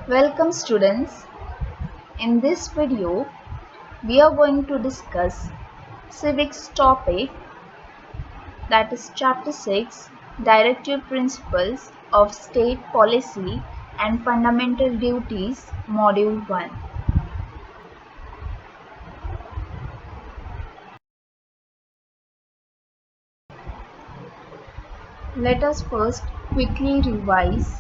Welcome students. In this video, we are going to discuss civics topic, that is chapter 6, Directive Principles of State Policy and Fundamental Duties, module 1. Let us first quickly revise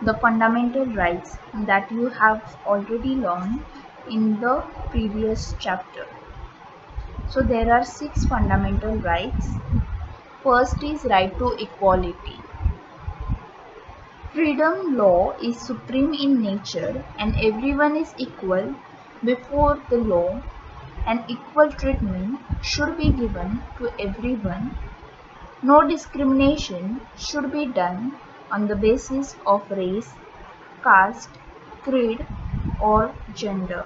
the fundamental rights that you have already learned in the previous chapter. So there are 6 fundamental rights. First is right to equality. Freedom law is supreme in nature and everyone is equal before the law, and equal treatment should be given to everyone. No discrimination should be done on the basis of race, caste, creed, or gender.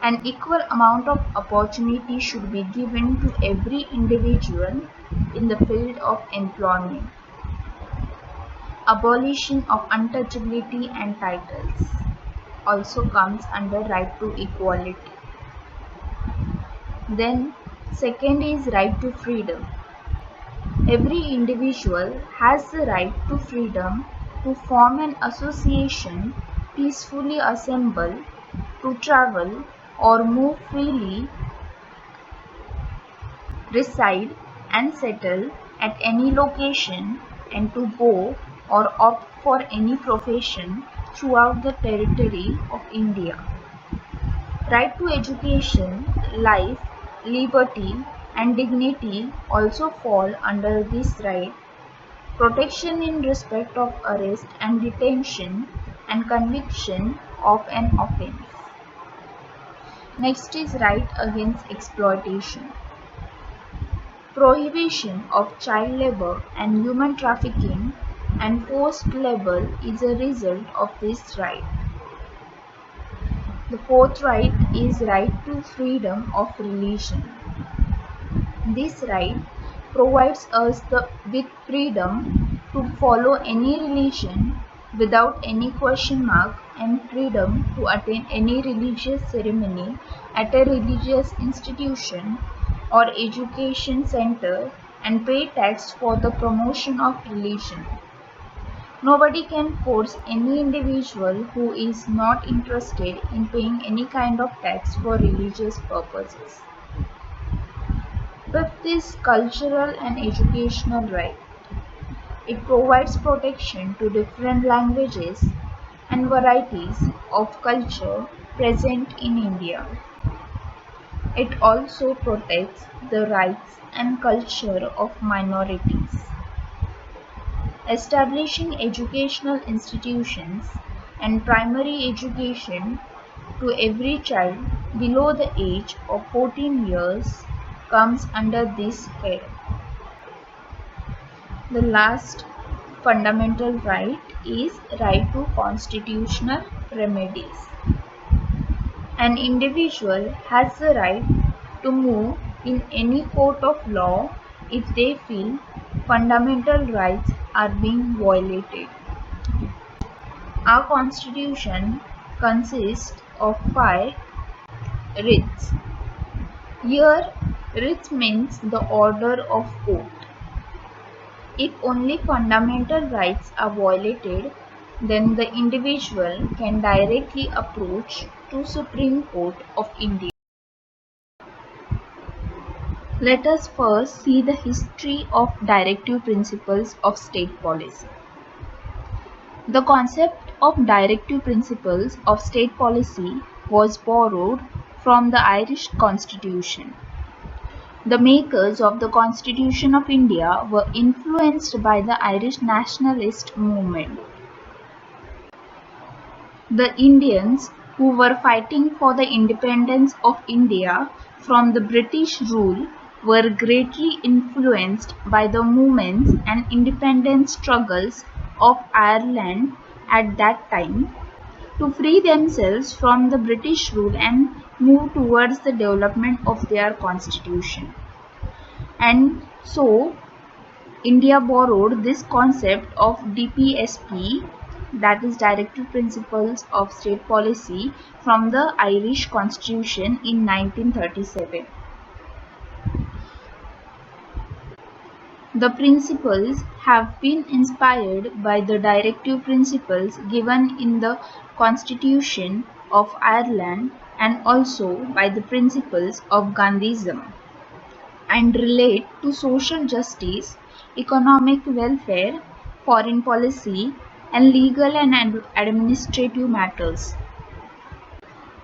An equal amount of opportunity should be given to every individual in the field of employment. Abolition of untouchability and titles also comes under right to equality. Then second is right to freedom. Every individual has the right to freedom to form an association, peacefully assemble, to travel or move freely, reside and settle at any location, and to go or opt for any profession throughout the territory of India. Right to education, life, liberty and dignity also fall under this right. Protection in respect of arrest and detention and conviction of an offence. Next is right against exploitation. Prohibition of child labor and human trafficking and forced labor is a result of this right. The fourth right is right to freedom of religion. This right provides us with freedom to follow any religion without any question mark, and freedom to attend any religious ceremony at a religious institution or education center and pay tax for the promotion of religion. Nobody can force any individual who is not interested in paying any kind of tax for religious purposes. Fifth is cultural and educational right. It provides protection to different languages and varieties of culture present in India. It also protects the rights and culture of minorities. Establishing educational institutions and primary education to every child below the age of 14 years comes under this head. The last fundamental right is right to constitutional remedies. An individual has the right to move in any court of law if they feel fundamental rights are being violated. Our constitution consists of 5 writs. Here, writs means the order of court. If only fundamental rights are violated, then the individual can directly approach to Supreme Court of India. Let us first see the history of directive principles of state policy. The concept of directive principles of state policy was borrowed from the Irish Constitution. The makers of the Constitution of India were influenced by the Irish nationalist movement. The Indians who were fighting for the independence of India from the British rule were greatly influenced by the movements and independence struggles of Ireland at that time to free themselves from the British rule and move towards the development of their constitution. And so India borrowed this concept of DPSP that is Directive Principles of State Policy from the Irish Constitution in 1937. The principles have been inspired by the directive principles given in the Constitution of Ireland and also by the principles of Gandhism, and relate to social justice, economic welfare, foreign policy, and legal and administrative matters.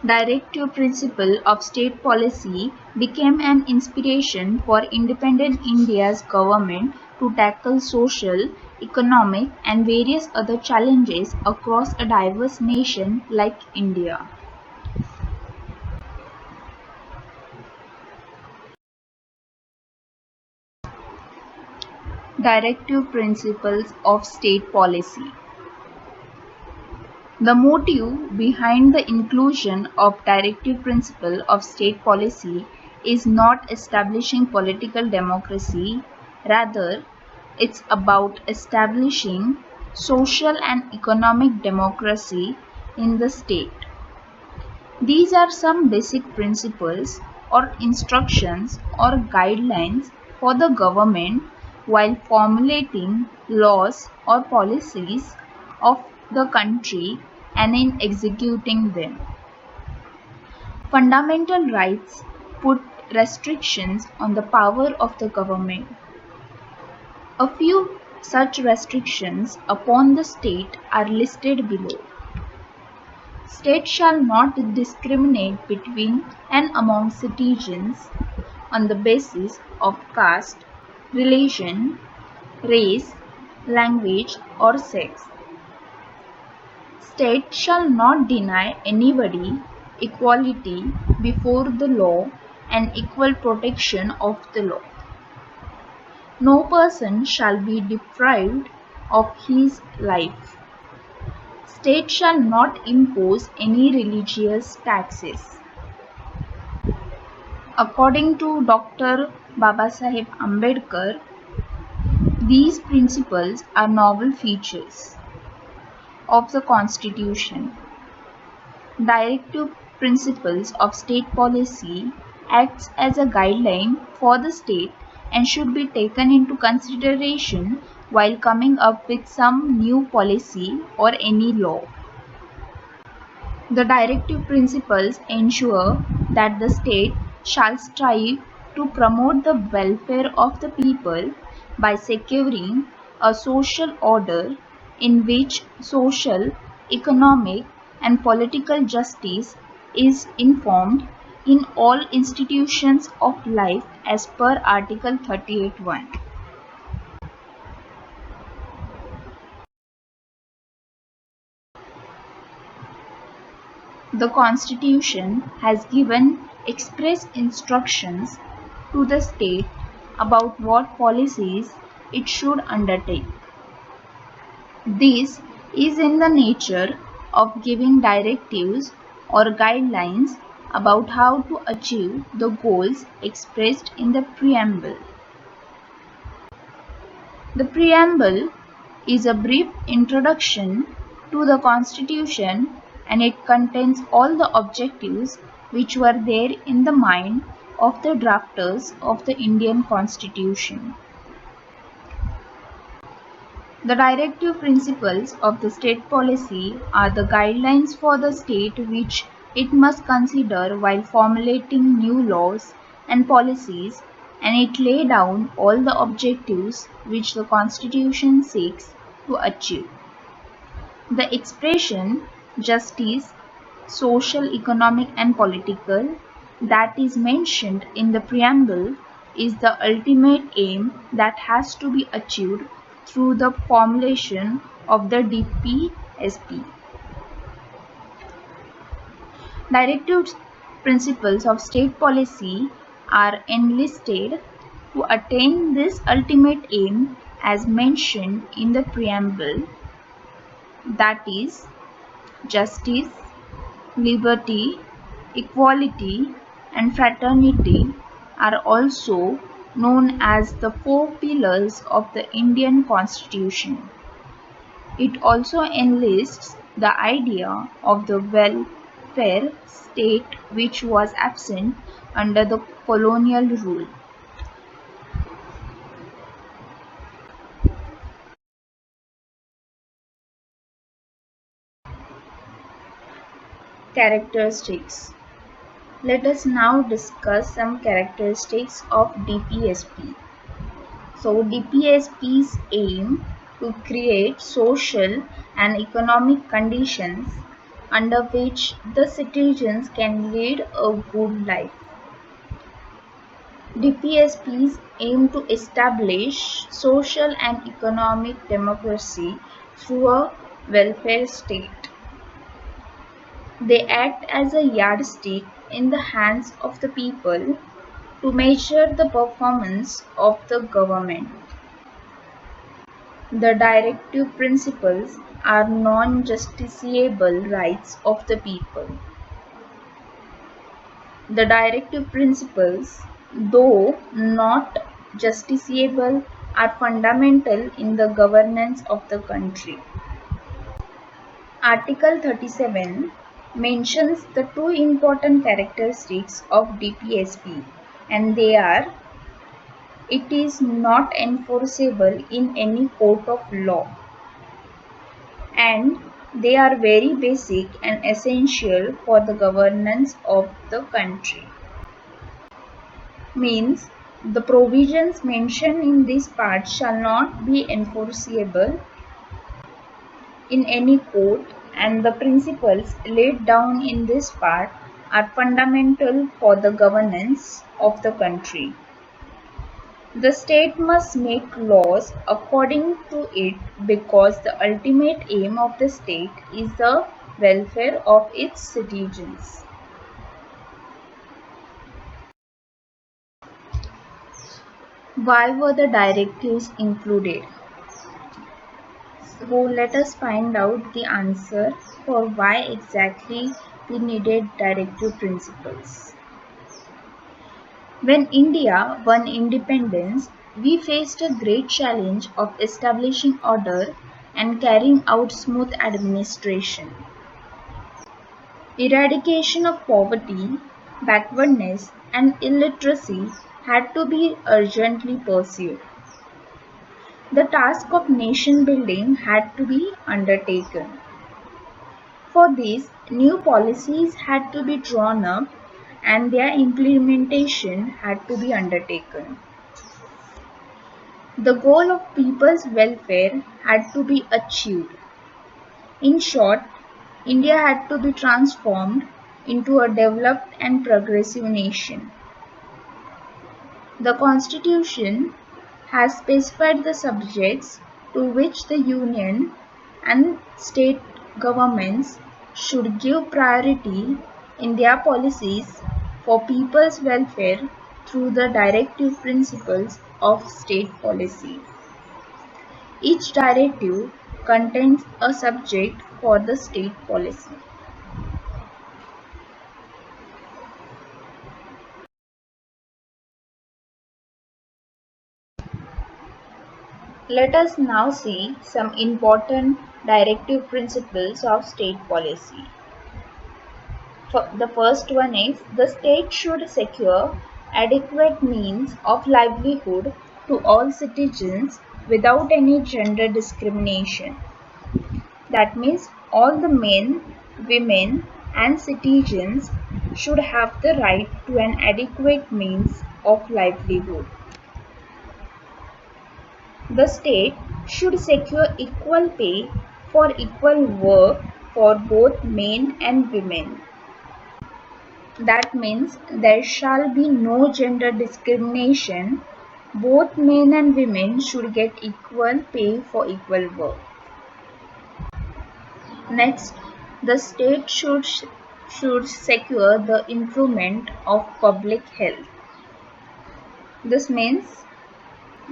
Directive principle of state policy became an inspiration for independent India's government to tackle social, economic, and various other challenges across a diverse nation like India. Directive principles of state policy. The motive behind the inclusion of directive principle of state policy is not establishing political democracy, rather it's about establishing social and economic democracy in the state. These are some basic principles or instructions or guidelines for the government while formulating laws or policies of the country and in executing them. Fundamental rights put restrictions on the power of the government. A few such restrictions upon the state are listed below. State shall not discriminate between and among citizens on the basis of caste, religion, race, language, or sex. State shall not deny anybody equality before the law and equal protection of the law. No person shall be deprived of his life. State shall not impose any religious taxes. According to Dr. Babasaheb Ambedkar, these principles are novel features of the Constitution. Directive principles of state policy acts as a guideline for the state and should be taken into consideration while coming up with some new policy or any law. The directive principles ensure that the state shall strive to promote the welfare of the people by securing a social order in which social, economic, and political justice is informed in all institutions of life as per Article 38(1). The Constitution has given express instructions to the state about what policies it should undertake. This is in the nature of giving directives or guidelines about how to achieve the goals expressed in the preamble. The preamble is a brief introduction to the Constitution, and it contains all the objectives which were there in the mind of the drafters of the Indian Constitution. The directive principles of the state policy are the guidelines for the state which it must consider while formulating new laws and policies, and it lay down all the objectives which the Constitution seeks to achieve. The expression justice, social, economic, and political that is mentioned in the preamble is the ultimate aim that has to be achieved through the formulation of the DPSP. Directive principles of state policy are enlisted to attain this ultimate aim as mentioned in the preamble, that is, justice, liberty, equality, and fraternity are also known as the four pillars of the Indian Constitution. It also enlists the idea of the welfare state which was absent under the colonial rule. Characteristics. Let us now discuss some characteristics of DPSP. So DPSP's aim to create social and economic conditions under which the citizens can lead a good life. DPSPs aim to establish social and economic democracy through a welfare state. They act as a yardstick in the hands of the people to measure the performance of the government. The directive principles are non-justiciable rights of the people. The directive principles, though not justiciable, are fundamental in the governance of the country. Article 37 mentions the two important characteristics of DPSP, and they are: it is not enforceable in any court of law, and they are very basic and essential for the governance of the country. Means the provisions mentioned in this part shall not be enforceable in any court, and the principles laid down in this part are fundamental for the governance of the country. The state must make laws according to it because the ultimate aim of the state is the welfare of its citizens. Why were the directives included? So let us find out the answer for why exactly we needed directive principles. When India won independence, we faced a great challenge of establishing order and carrying out smooth administration. Eradication of poverty, backwardness, and illiteracy had to be urgently pursued. The task of nation building had to be undertaken. For this, new policies had to be drawn up and their implementation had to be undertaken. The goal of people's welfare had to be achieved. In short, India had to be transformed into a developed and progressive nation. The Constitution has specified the subjects to which the Union and state governments should give priority in their policies for people's welfare through the directive principles of state policy. Each directive contains a subject for the state policy. Let us now see some important directive principles of state policy. The first one is the state should secure adequate means of livelihood to all citizens without any gender discrimination. That means all the men, women, and citizens should have the right to an adequate means of livelihood. The state should secure equal pay for equal work for both men and women. That means there shall be no gender discrimination. Both men and women should get equal pay for equal work. Next, the state should secure the improvement of public health. This means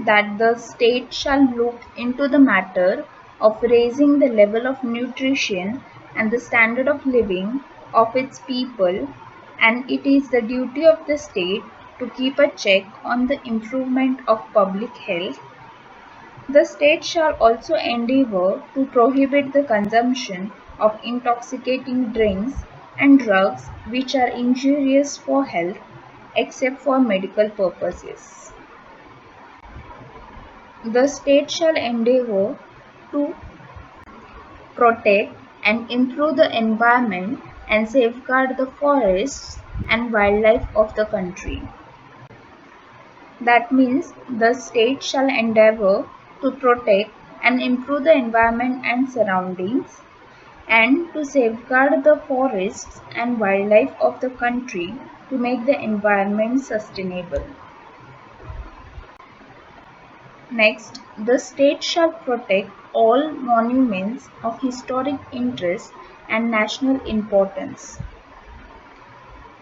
that the state shall look into the matter of raising the level of nutrition and the standard of living of its people, and it is the duty of the state to keep a check on the improvement of public health. The state shall also endeavour to prohibit the consumption of intoxicating drinks and drugs which are injurious for health, except for medical purposes. The state shall endeavour to protect and improve the environment and safeguard the forests and wildlife of the country. That means the state shall endeavour to protect and improve the environment and surroundings and to safeguard the forests and wildlife of the country to make the environment sustainable. Next, the state shall protect all monuments of historic interest and national importance.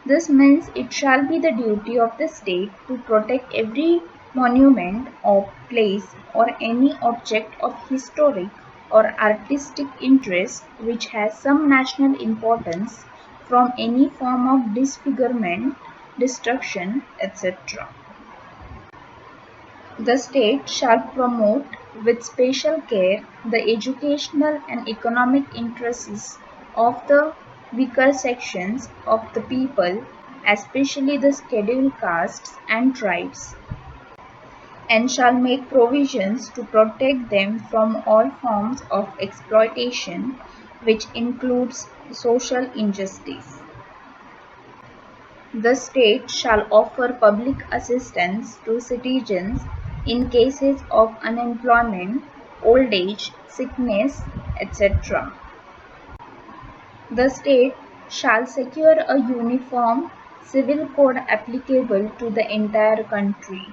This means it shall be the duty of the state to protect every monument or place or any object of historic or artistic interest which has some national importance from any form of disfigurement, destruction, etc. The state shall promote with special care the educational and economic interests of the weaker sections of the people, especially the scheduled castes and tribes, and shall make provisions to protect them from all forms of exploitation, which includes social injustice. The state shall offer public assistance to citizens in cases of unemployment, old age, sickness, etc. The state shall secure a uniform civil code applicable to the entire country.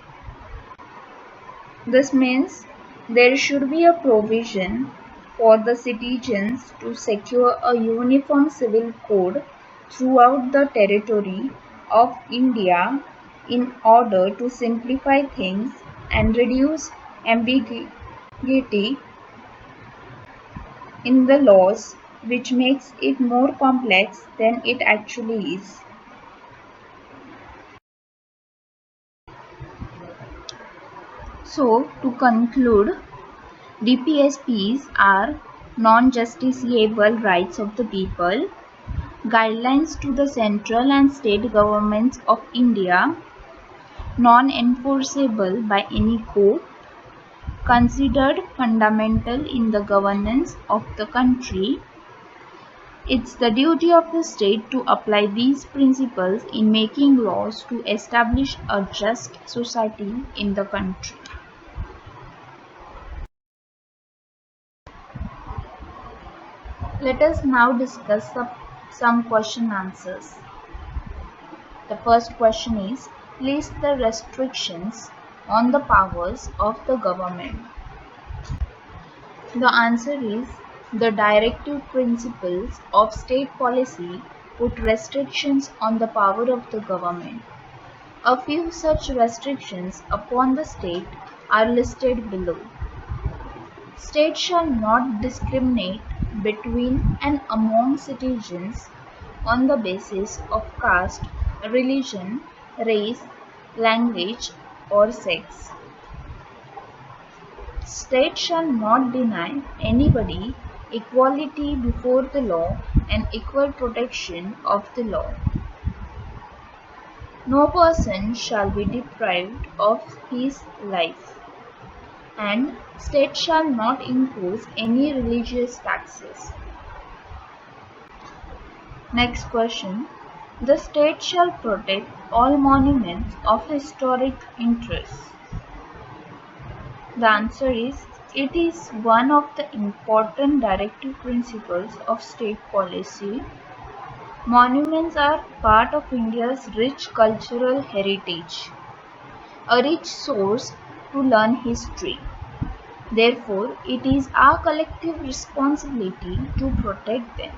This means there should be a provision for the citizens to secure a uniform civil code throughout the territory of India in order to simplify things and reduce ambiguity in the laws, which makes it more complex than it actually is. So, to conclude, DPSPs are non-justiciable rights of the people, guidelines to the central and state governments of India, non-enforceable by any court, considered fundamental in the governance of the country. It's the duty of the state to apply these principles in making laws to establish a just society in the country. Let us now discuss some question answers. The first question is, list the restrictions on the powers of the government. The answer is, the directive principles of state policy put restrictions on the power of the government. A few such restrictions upon the state are listed below. State shall not discriminate between and among citizens on the basis of caste, religion, race, language, or sex. State shall not deny anybody equality before the law and equal protection of the law. No person shall be deprived of his life, and state shall not impose any religious taxes. Next question. The state shall protect all monuments of historic interest. The answer is, it is one of the important directive principles of state policy. Monuments are part of India's rich cultural heritage, a rich source to learn history. Therefore, it is our collective responsibility to protect them.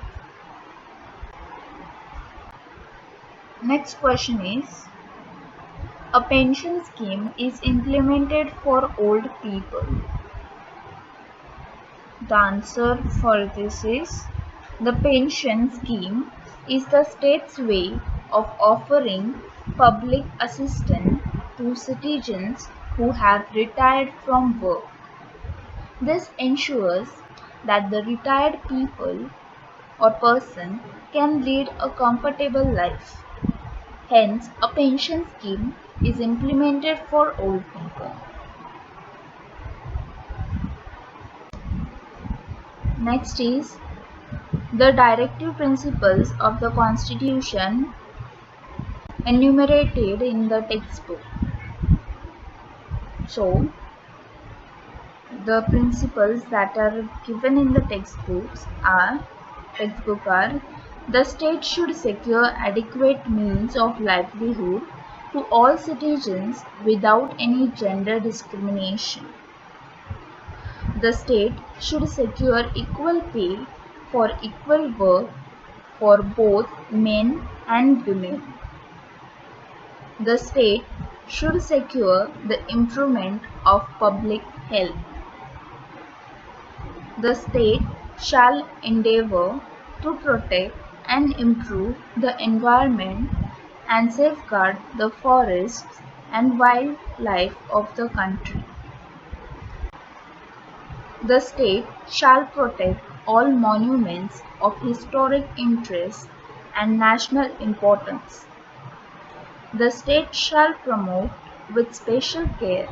Next question is, a pension scheme is implemented for old people. The answer for this is, the pension scheme is the state's way of offering public assistance to citizens who have retired from work. This ensures that the retired people or person can lead a comfortable life. Hence, a pension scheme is implemented for old people. Next is the directive principles of the Constitution enumerated in the textbook. So, the principles that are given in the textbook are the state should secure adequate means of livelihood to all citizens without any gender discrimination. The state should secure equal pay for equal work for both men and women. The state should secure the improvement of public health. The state shall endeavour to protect and improve the environment and safeguard the forests and wildlife of the country. The state shall protect all monuments of historic interest and national importance. The state shall promote with special care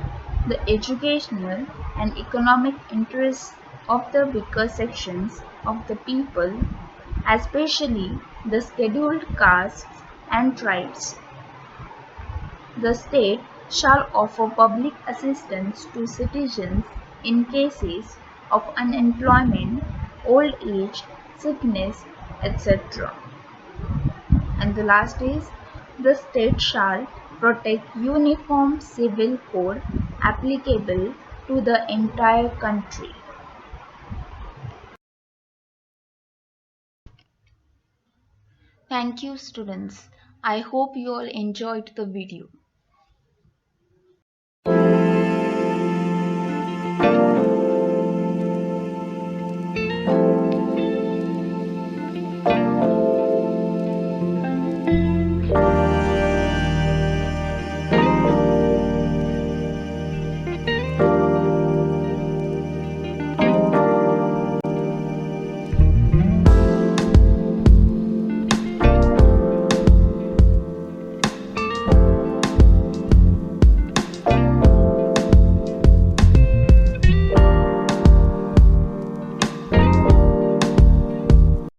the educational and economic interests of the weaker sections of the people, especially the scheduled castes and tribes. The state shall offer public assistance to citizens in cases of unemployment, old age, sickness, etc. And the last is the state shall protect uniform civil code applicable to the entire country. Thank you, students. I hope you all enjoyed the video.